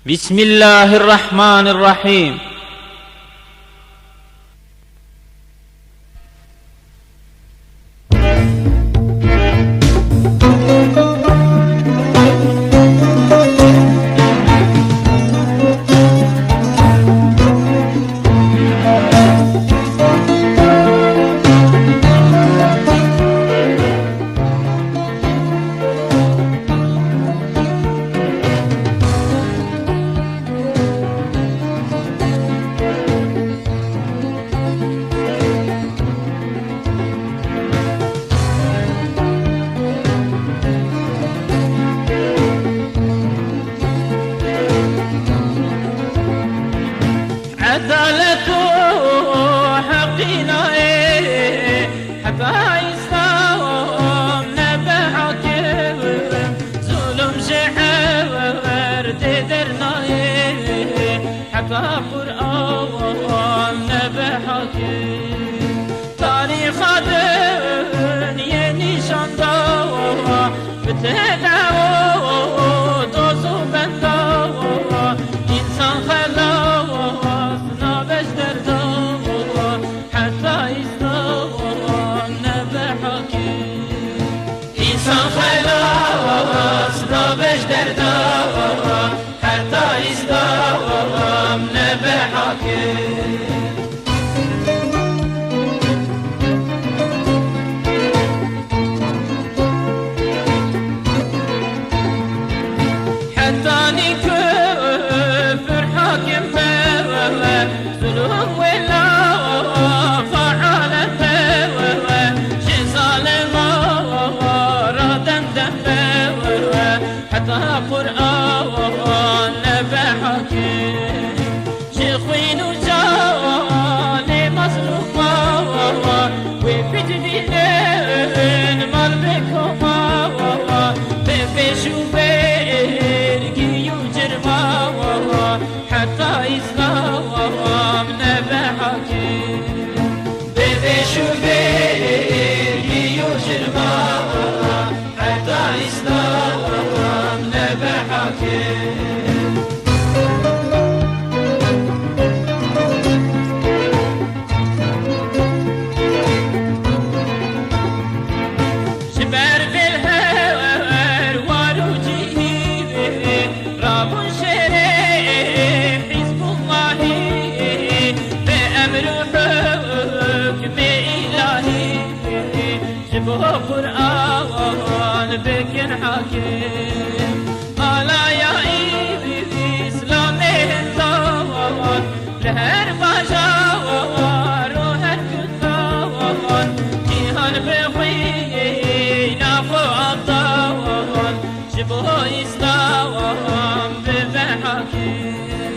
بسم الله الرحمن الرحيم. عدالة حقنا حتى يستوم نبعك ظلم شعور تدرنا حتى قرآن نبعك تاريخ دنيا نشان دوا بتدعو دوزو بندوا إنسان خلاص نابش دردوا حتى يستوى نبحك إنسان خلاص نابش دردوا حتى يستوى نبحك قرآن نبحك شيخين وجالي مصروفا وفتدين مال بكما بفشو بيرقي وجرما حتى إسلام نبحك بفشو بيرقي وجرما حتى إسلام نبحك شبر بالهوار وروجيه رب شريف حزب الله بأمر حكم إلهي شبه قرآن بكن حكيم ألا يا إيدي في إسلامي الزوان لهر بجاوار وهر كتاوان جيهان بخينا فوضاوان شبه إسلام ببحكيم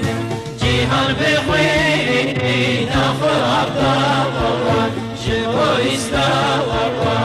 جيهان بخينا فوضاوان شبه إسلام